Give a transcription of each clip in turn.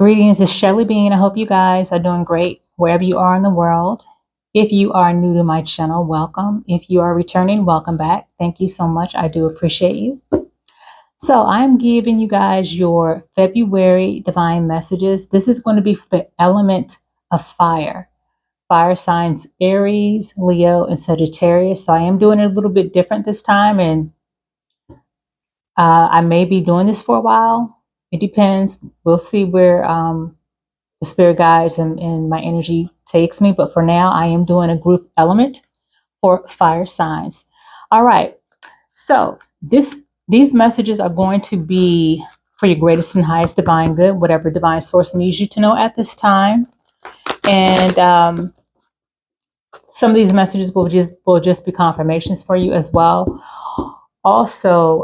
Greetings, it's Shelly Bean. I hope you guys are doing great wherever you are in the world. If you are new to my channel, welcome. If you are returning, welcome back. Thank you so much. I do appreciate you. So I'm giving you guys your February divine messages. This is going to be for the element of fire. Fire signs Aries, Leo, and Sagittarius. So I am doing it a little bit different this time, and I may be doing this for a while. It depends. We'll see where the spirit guides and my energy takes me. But for now, I am doing a group element for fire signs. All right. So these messages are going to be for your greatest and highest divine good, whatever divine source needs you to know at this time. And some of these messages will just be confirmations for you as well. Also,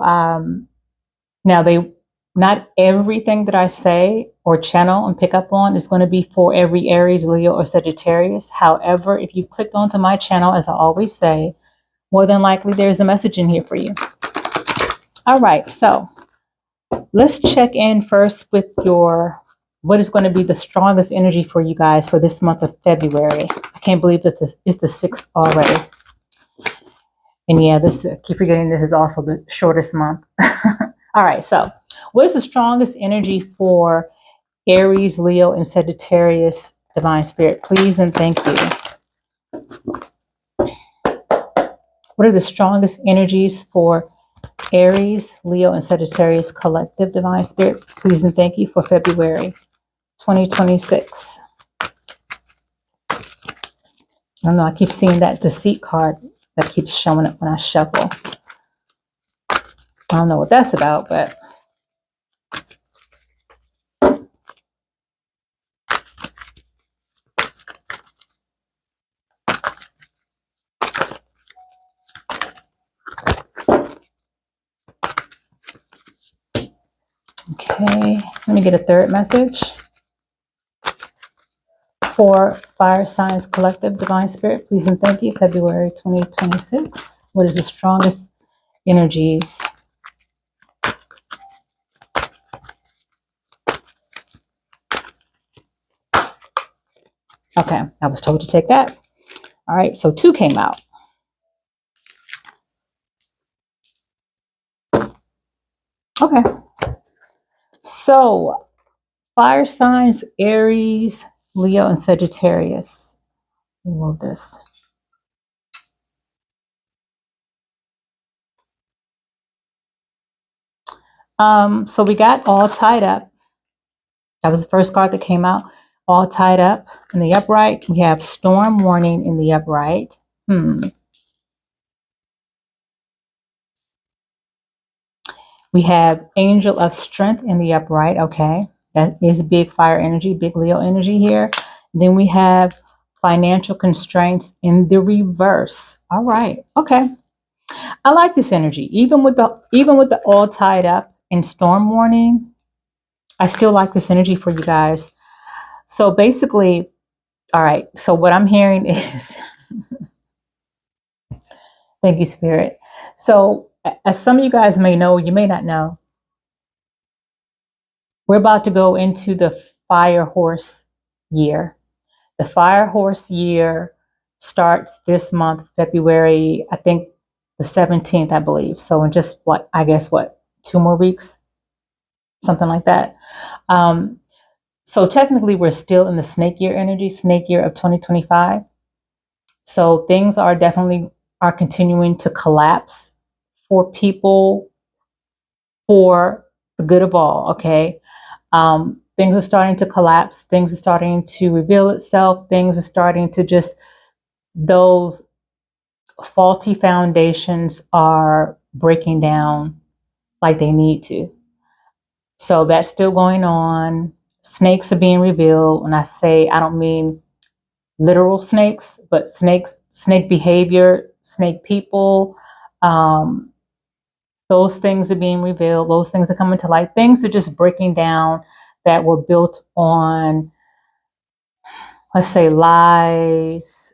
now not everything that I say or channel and pick up on is going to be for every Aries, Leo, or Sagittarius. However, if you clicked onto my channel, as I always say, more than likely there's a message in here for you. All right, so let's check in first with what is going to be the strongest energy for you guys for this month of February. I can't believe that it's the 6th already. And yeah, I keep forgetting this is also the shortest month. All right, so what is the strongest energy for Aries, Leo, and Sagittarius divine spirit? Please and thank you. What are the strongest energies for Aries, Leo, and Sagittarius collective divine spirit? Please and thank you for February 2026. I don't know, I keep seeing that deceit card that keeps showing up when I shuffle. I don't know what that's about, but okay, let me get a third message for Fire Signs Collective Divine Spirit. Please and thank you, February 2026. What is the strongest energies? Okay, I was told to take that. All right, so 2 came out. Okay, so fire signs, Aries, Leo, and Sagittarius. I love this. So we got all tied up. That was the first card that came out. All tied up in the upright. We have storm warning in the upright. We have angel of strength in the upright. Okay, that is big fire energy, big Leo energy here. Then we have financial constraints in the reverse. All right. Okay. I like this energy. Even with the all tied up and storm warning, I still like this energy for you guys. So basically, all right. So what I'm hearing is thank you, Spirit. So as some of you guys may know, you may not know, we're about to go into the fire horse year. The fire horse year starts this month, February, I think the 17th, I believe. So in just 2 more weeks, something like that. So technically we're still in the snake year energy, snake year of 2025. So things are continuing to collapse for people for the good of all. Okay. Things are starting to collapse. Things are starting to reveal itself. Things are starting to those faulty foundations are breaking down like they need to. So that's still going on. Snakes are being revealed. When I say, I don't mean literal snakes, but snake behavior, snake people. Those things are being revealed. Those things are coming to light. Things are just breaking down that were built on, let's say, lies,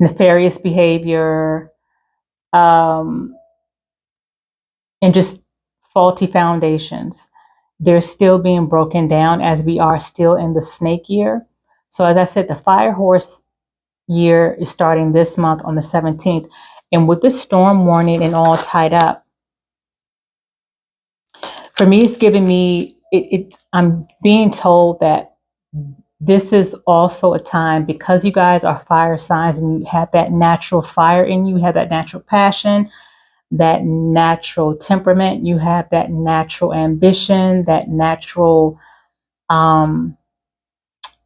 nefarious behavior, and just faulty foundations. They're still being broken down as we are still in the snake year. So as I said, the fire horse year is starting this month on the 17th. And with the storm warning and all tied up, for me, it's giving me, I'm being told that this is also a time, because you guys are fire signs and you have that natural fire in you, have that natural passion, that natural temperament, you have that natural ambition, that natural,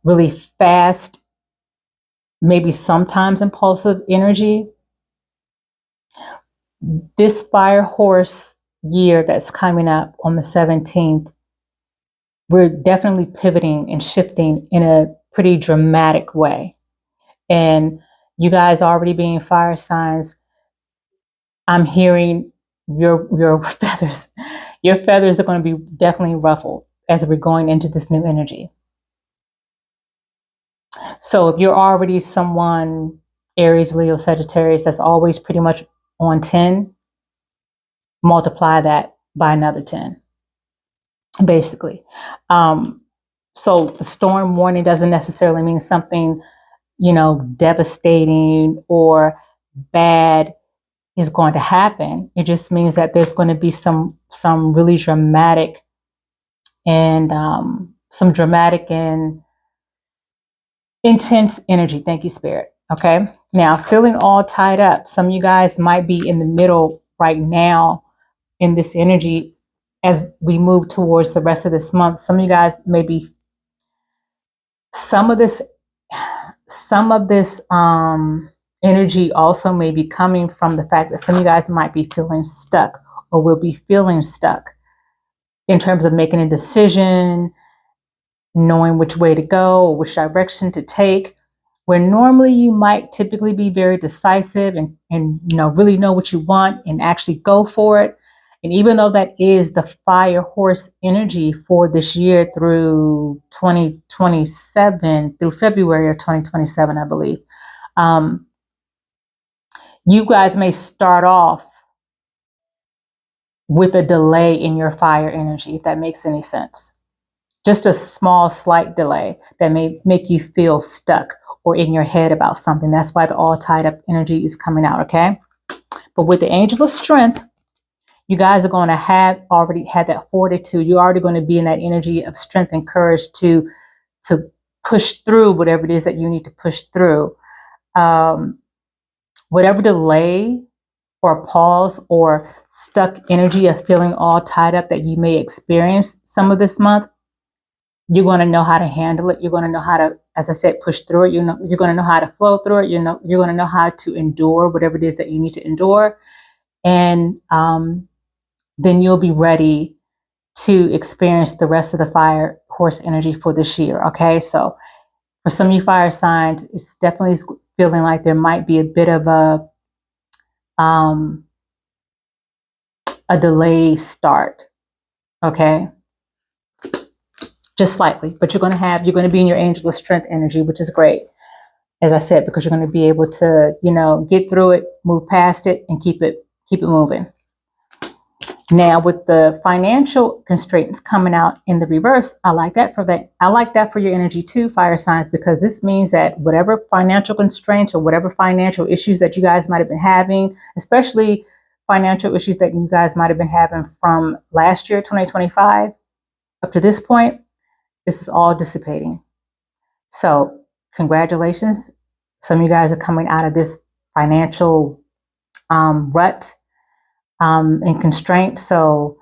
really fast, maybe sometimes impulsive energy. This fire horse year that's coming up on the 17th, we're definitely pivoting and shifting in a pretty dramatic way. And you guys already being fire signs, I'm hearing your feathers. Your feathers are going to be definitely ruffled as we're going into this new energy. So if you're already someone, Aries, Leo, Sagittarius, that's always pretty much on 10, multiply that by another 10, basically. So the storm warning doesn't necessarily mean something, devastating or bad is going to happen. It just means that there's going to be some really dramatic and intense energy. Thank you, Spirit. Okay. Now, feeling all tied up. Some of you guys might be in the middle right now in this energy as we move towards the rest of this month. Some of you guys may be, some of this energy also may be coming from the fact that some of you guys might be feeling stuck or will be feeling stuck in terms of making a decision, knowing which way to go or which direction to take, where normally you might typically be very decisive and really know what you want and actually go for it. And even though that is the fire horse energy for this year through 2027, through February of 2027, I believe, you guys may start off with a delay in your fire energy, if that makes any sense. Just a small, slight delay that may make you feel stuck or in your head about something. That's why the all tied up energy is coming out, okay? But with the angel of strength, you guys are going to have already had that fortitude. You're already going to be in that energy of strength and courage to push through whatever it is that you need to push through. Whatever delay or pause or stuck energy of feeling all tied up that you may experience some of this month, you're going to know how to handle it. You're going to know how to, as I said, push through it. You're going to know how to flow through it. You're going to know how to endure whatever it is that you need to endure. And then you'll be ready to experience the rest of the fire horse energy for this year. Okay. So for some of you fire signs, it's definitely feeling like there might be a bit of a delayed start. Okay. Just slightly, but you're going to be in your angel of strength energy, which is great. As I said, because you're going to be able to, get through it, move past it, and keep it moving. Now, with the financial constraints coming out in the reverse, I like that for your energy too, fire signs, because this means that whatever financial constraints or whatever financial issues that you guys might have been having, especially financial issues that you guys might have been having from last year, 2025, up to this point, this is all dissipating. So congratulations. Some of you guys are coming out of this financial rut and constraint. So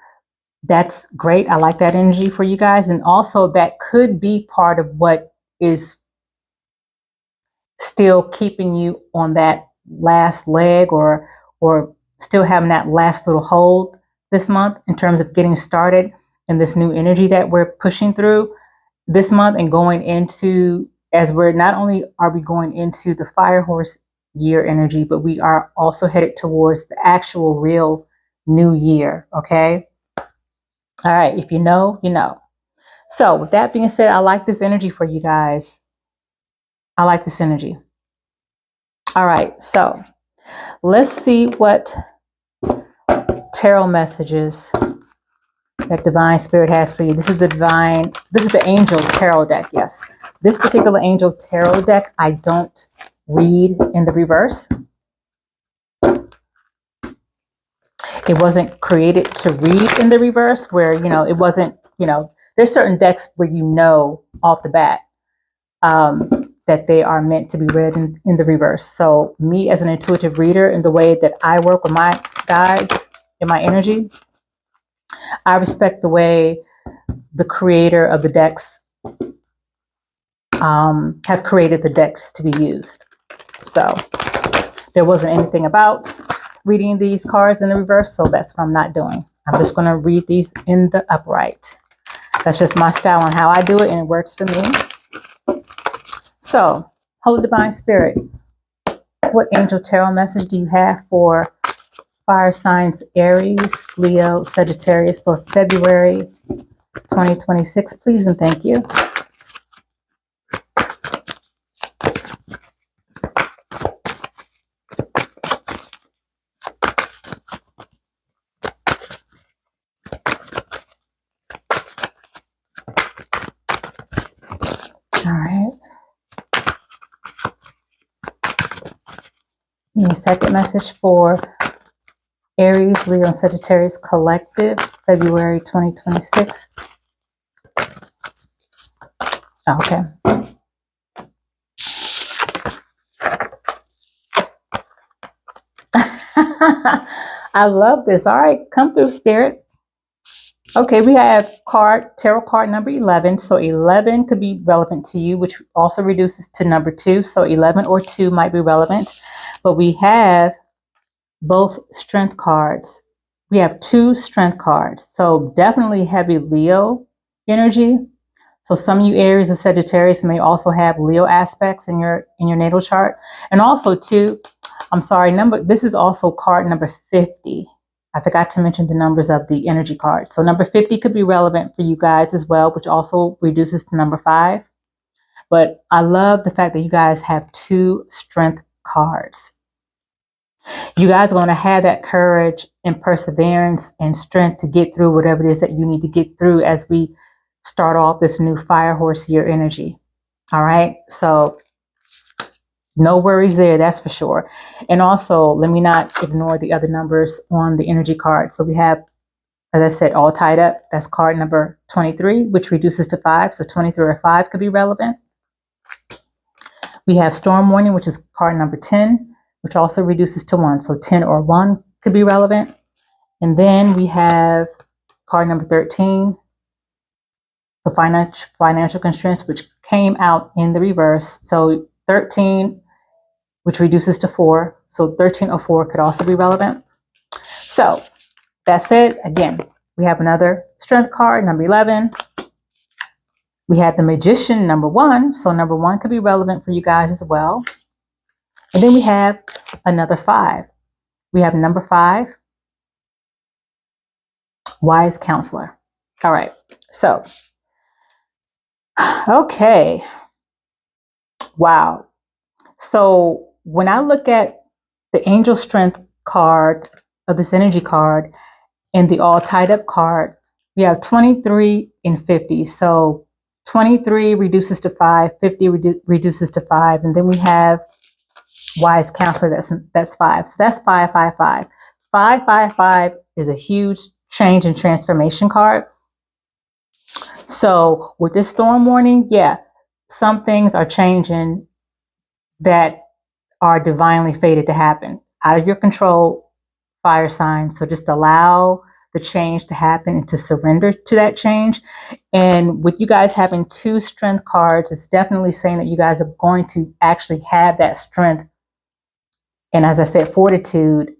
that's great. I like that energy for you guys. And also that could be part of what is still keeping you on that last leg or still having that last little hold this month in terms of getting started in this new energy that we're pushing through this month and going into, as we're not only are we going into the fire horse year energy, but we are also headed towards the actual real new year. Okay. All right. If you know, you know. So with that being said, I like this energy for you guys. I like this energy. All right. So let's see what tarot messages that Divine Spirit has for you. This is the Angel Tarot deck, yes. This particular Angel Tarot deck, I don't read in the reverse. It wasn't created to read in the reverse where, it wasn't, there's certain decks where off the bat that they are meant to be read in the reverse. So me as an intuitive reader, in the way that I work with my guides in my energy, I respect the way the creator of the decks have created the decks to be used. So there wasn't anything about reading these cards in the reverse, so that's what I'm not doing. I'm just going to read these in the upright. That's just my style on how I do it, and it works for me. So, Holy Divine Spirit, what Angel Tarot message do you have for fire signs Aries, Leo, Sagittarius for February 2026, please and thank you. All right. And the second message for Aries, Leo, and Sagittarius Collective, February 2026. Okay. I love this. All right, come through, Spirit. Okay, we have tarot card number 11. So 11 could be relevant to you, which also reduces to number 2. So 11 or 2 might be relevant. But we have both strength cards. We have 2 strength cards. So definitely heavy Leo energy. So some of you Aries and Sagittarius may also have Leo aspects in your natal chart. And also too, I'm sorry, this is also card number 50. I forgot to mention the numbers of the energy card. So number 50 could be relevant for you guys as well, which also reduces to number 5. But I love the fact that you guys have 2 strength cards. You guys are going to have that courage and perseverance and strength to get through whatever it is that you need to get through as we start off this new fire horse year energy. All right. So no worries there, that's for sure. And also, let me not ignore the other numbers on the energy card. So we have, as I said, all tied up. That's card number 23, which reduces to 5. So 23 or 5 could be relevant. We have storm warning, which is card number 10, which also reduces to 1. So 10 or 1 could be relevant. And then we have card number 13, for financial constraints, which came out in the reverse. So 13, which reduces to 4. So 13 or 4 could also be relevant. So that's it. Again, we have another strength card, number 11. We have the Magician, number 1. So number 1 could be relevant for you guys as well. And then we have another 5. We have number 5, Wise Counselor. All right. So, okay. Wow. So when I look at the Angel Strength card of this energy card and the all tied up card, we have 23 and 50. So 23 reduces to 5, 50 reduces to 5, and then we have Wise Counselor, that's 5. So that's 5, 5, 5. 5, 5, 5 is a huge change and transformation card. So with this storm warning, yeah, some things are changing that are divinely fated to happen, out of your control, fire signs. So just allow the change to happen and to surrender to that change. And with you guys having 2 strength cards, it's definitely saying that you guys are going to actually have that strength. And as I said, fortitude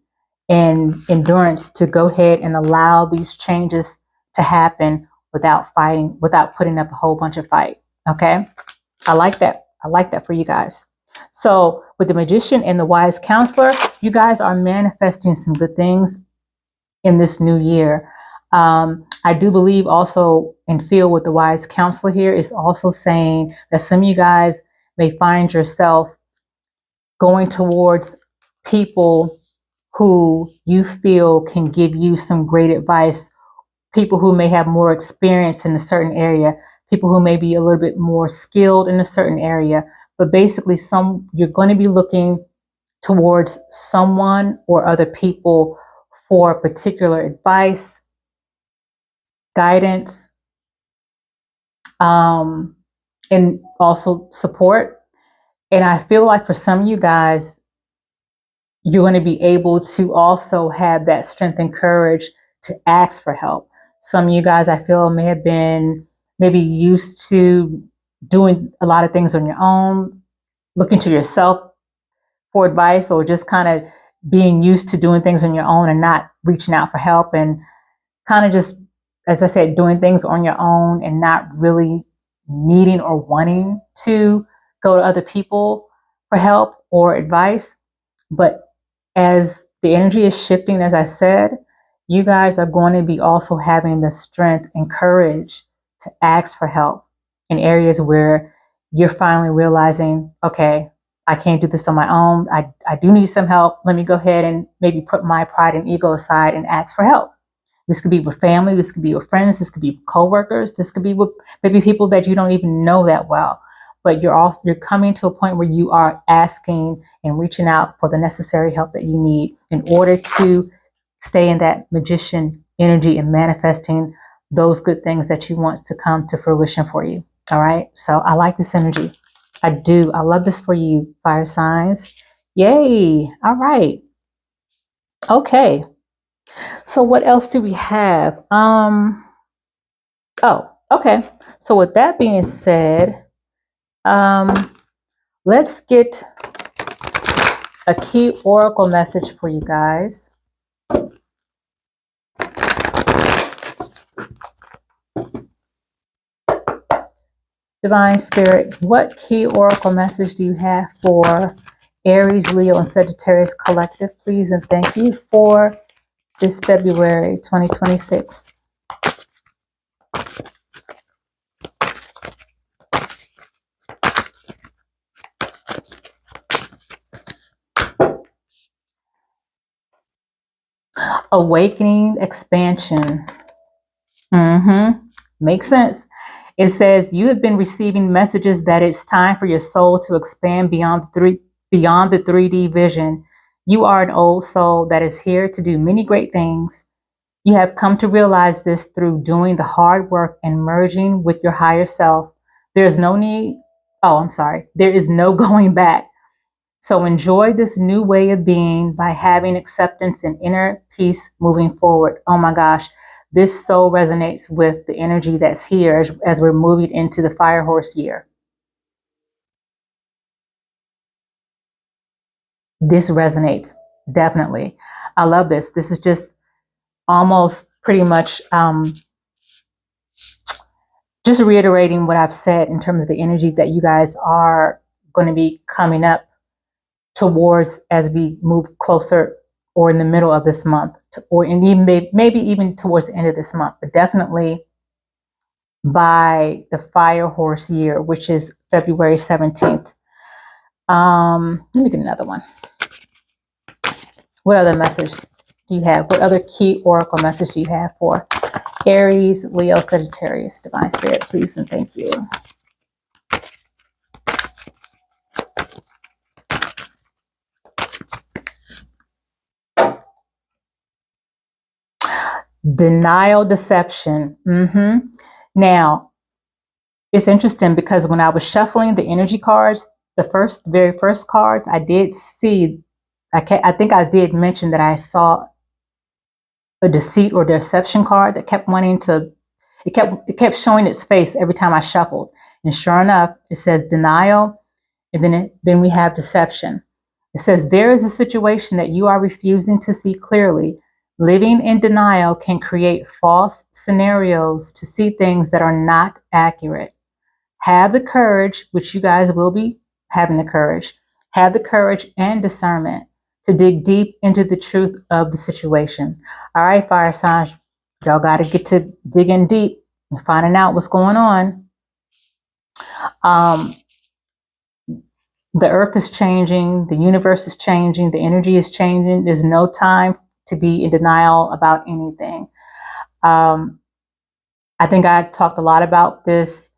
and endurance to go ahead and allow these changes to happen without fighting, without putting up a whole bunch of fight. Okay. I like that. I like that for you guys. So with the Magician and the Wise Counselor, you guys are manifesting some good things in this new year. I do believe also and feel with the Wise Counselor here is also saying that some of you guys may find yourself going towards people who you feel can give you some great advice, people who may have more experience in a certain area, people who may be a little bit more skilled in a certain area. But basically, you're going to be looking towards someone or other people for particular advice, guidance, and also support. And I feel like for some of you guys, you're going to be able to also have that strength and courage to ask for help. Some of you guys, I feel, may have been maybe used to doing a lot of things on your own, looking to yourself for advice, or just kind of being used to doing things on your own and not reaching out for help, and kind of just, as I said, doing things on your own and not really needing or wanting to go to other people for help or advice. But as the energy is shifting, as I said, you guys are going to be also having the strength and courage to ask for help in areas where you're finally realizing, okay, I can't do this on my own. I do need some help. Let me go ahead and maybe put my pride and ego aside and ask for help. This could be with family. This could be with friends. This could be with coworkers. This could be with maybe people that you don't even know that well. But you're coming to a point where you are asking and reaching out for the necessary help that you need in order to stay in that magician energy and manifesting those good things that you want to come to fruition for you. All right. So I like this energy. I do. I love this for you, fire signs. Yay. All right. Okay. So what else do we have? Oh, okay. So with that being said, let's get a key oracle message for you guys. Divine Spirit, what key oracle message do you have for Aries, Leo, and Sagittarius collective, please? And thank you for this February 2026. Awakening, expansion. Makes sense. It says you have been receiving messages that it's time for your soul to expand beyond the 3D vision. You are an old soul that is here to do many great things. You have come to realize this through doing the hard work and merging with your higher self. There is no going back. So enjoy this new way of being by having acceptance and inner peace moving forward. Oh my gosh, this so resonates with the energy that's here as we're moving into the fire horse year. This resonates, definitely. I love this. This is just almost pretty much just reiterating what I've said in terms of the energy that you guys are going to be coming up towards as we move closer or in the middle of this month, or even maybe even towards the end of this month, but definitely by the fire horse year, which is February 17th. Let me get another one. What other message do you have? What other key oracle message do you have for Aries, Leo, Sagittarius? Divine Spirit, please and thank you. Denial, deception. Now, it's interesting because when I was shuffling the energy cards, the very first card, I did see, I think I did mention that I saw a deceit or deception card that kept it kept showing its face every time I shuffled. And sure enough, it says denial, and then we have deception. It says there is a situation that you are refusing to see clearly. Living in denial can create false scenarios to see things that are not accurate. Have the courage, which you guys will be having the courage, have the courage and discernment to dig deep into the truth of the situation. All right, fire signs, y'all got to get to digging deep and finding out what's going on. The earth is changing, the universe is changing, the energy is changing. There's no time to be in denial about anything. I think I talked a lot about this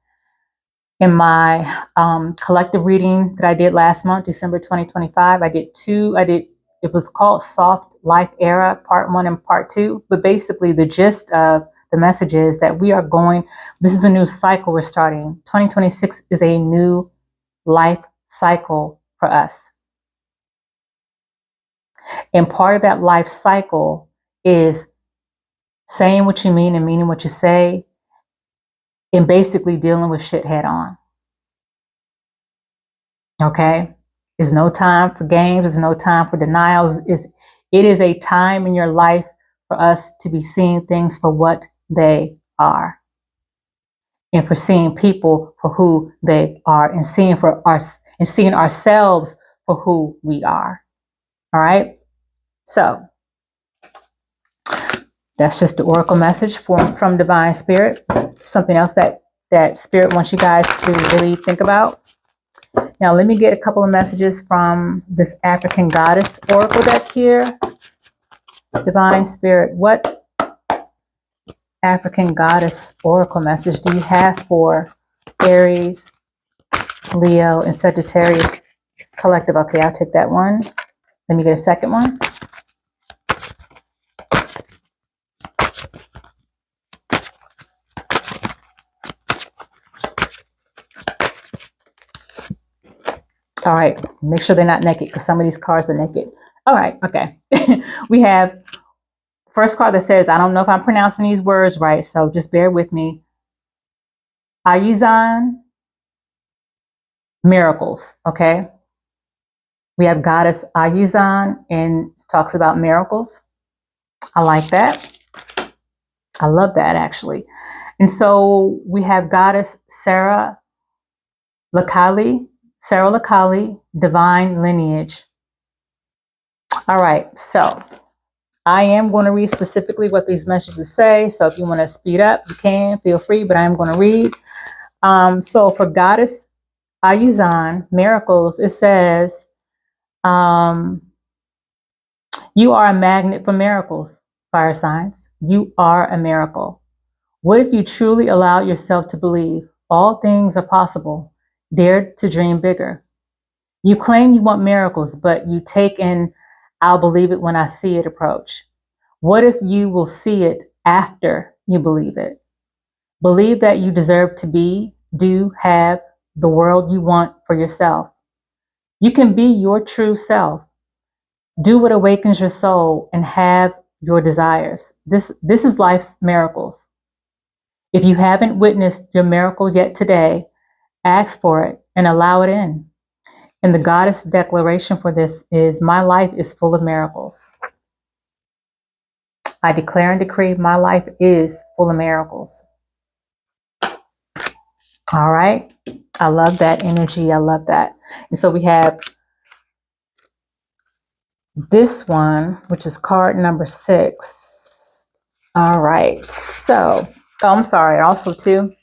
in my collective reading that I did last month, December 2025. It was called Soft Life Era, Part 1 and Part 2. But basically, the gist of the message is that this is a new cycle we're starting. 2026 is a new life cycle for us. And part of that life cycle is saying what you mean and meaning what you say, and basically dealing with shit head on. Okay? There's no time for games. There's no time for denials. It is a time in your life for us to be seeing things for what they are, and for seeing people for who they are, and seeing ourselves for who we are. All right? So that's just the oracle message from Divine Spirit. Something else that Spirit wants you guys to really think about. Now, let me get a couple of messages from this African Goddess Oracle deck here. Divine Spirit, what African Goddess Oracle message do you have for Aries, Leo, and Sagittarius collective? Okay, I'll take that one. Let me get a second one. All right, make sure they're not naked, because some of these cards are naked. All right, okay. We have first card that says, I don't know if I'm pronouncing these words right, so just bear with me. Ayizan Miracles, okay? We have Goddess Ayizan, and it talks about miracles. I like that. I love that, actually. And so we have Goddess Sarah Lakali, Divine Lineage. All right, so I am going to read specifically what these messages say. So if you want to speed up, you can, feel free, but I am going to read. So for Goddess Ayizan Miracles, it says, you are a magnet for miracles, fire signs. You are a miracle. What if you truly allow yourself to believe all things are possible? Dare to dream bigger. You claim you want miracles, but you take an I'll believe it when I see it approach. What if you will see it after you believe it? Believe that you deserve to be, do, have the world you want for yourself. You can be your true self. Do what awakens your soul and have your desires. This is life's miracles. If you haven't witnessed your miracle yet today, ask for it and allow it in. And the goddess declaration for this is, my life is full of miracles. I declare and decree my life is full of miracles. All right. I love that energy. I love that. And so we have this one, which is card number 6. All right. So, I'm sorry. Also, too,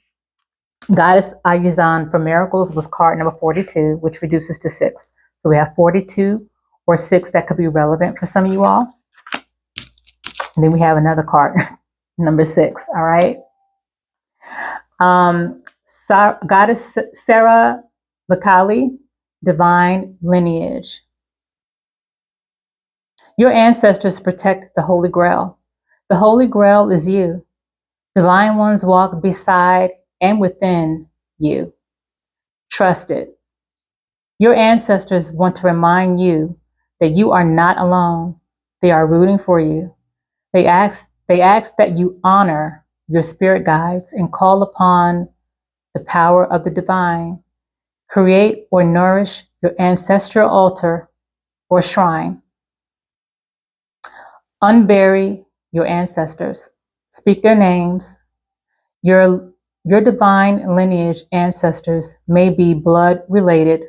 Goddess Ayizan for Miracles was card number 42, which reduces to 6. So we have 42 or 6 that could be relevant for some of you all. And then we have another card, number 6. All right. Goddess Sarah Lakali, Divine Lineage. Your ancestors protect the Holy Grail. The Holy Grail is you. Divine ones walk beside and within you. Trust it. Your ancestors want to remind you that you are not alone. They are rooting for you. They ask that you honor your spirit guides and call upon the power of the divine. Create or nourish your ancestral altar or shrine. Unbury your ancestors. Speak their names. Your divine lineage ancestors may be blood related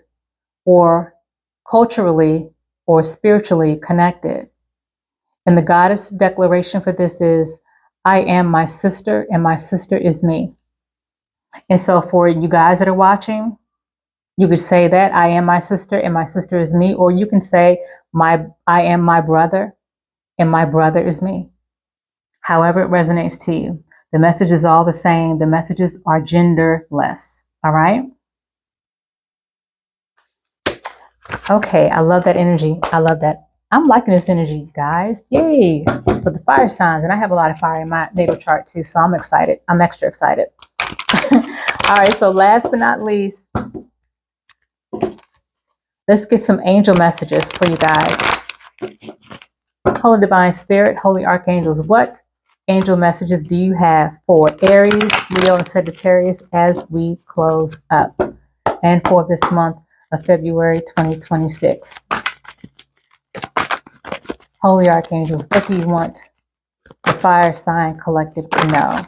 or culturally or spiritually connected. And the goddess declaration for this is, I am my sister and my sister is me. And so for you guys that are watching, you could say that I am my sister and my sister is me, or you can say I am my brother and my brother is me. However it resonates to you. The message is all the same. The messages are genderless. All right. Okay, I love that energy. I love that. I'm liking this energy, guys. Yay. For the fire signs. And I have a lot of fire in my natal chart too. So I'm excited. I'm extra excited. All right. So last but not least, let's get some angel messages for you guys. Holy Divine Spirit, Holy Archangels, what angel messages do you have for Aries, Leo, and Sagittarius as we close up and for this month of February 2026? Holy Archangels, what do you want the fire sign collective to know?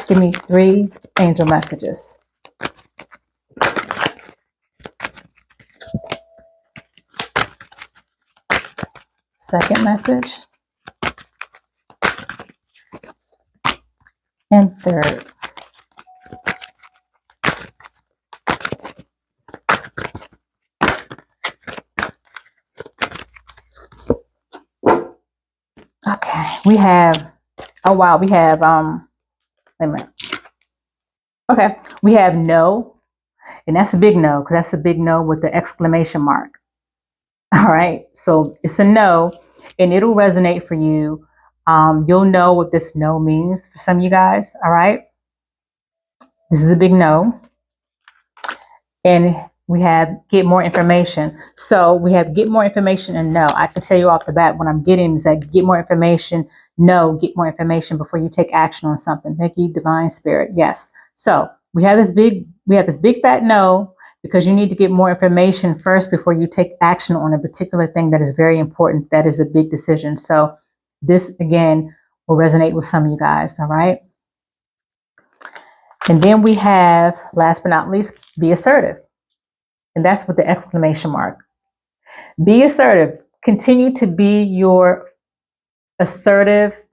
Give me 3 angel messages. Second message. And third. Okay, we have, oh wow, we have, wait a minute. Okay, we have no, and that's a big no, because that's a big no with the exclamation mark. All right, so it's a no, and it'll resonate for you. You'll know what this no means for some of you guys. All right, this is a big no. And we have get more information. So we have get more information and no. I can tell you off the bat what I'm getting is that get more information, no, get more information before you take action on something. Thank you, Divine Spirit. Yes. So we have this big fat no, because you need to get more information first before you take action on a particular thing that is very important. That is a big decision. So this again will resonate with some of you guys. All right. And then we have, last but not least, be assertive. And that's with the exclamation mark. Be assertive. Continue to be your assertive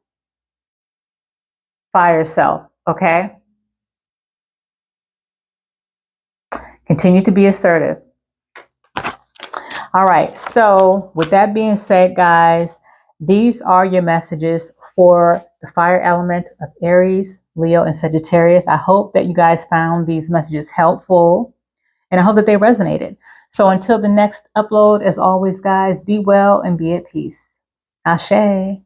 fire self, okay? Continue to be assertive. All right, so with that being said, guys, these are your messages for the fire element of Aries, Leo, and Sagittarius. I hope that you guys found these messages helpful, and I hope that they resonated. So until the next upload, as always, guys, be well and be at peace. Ashe.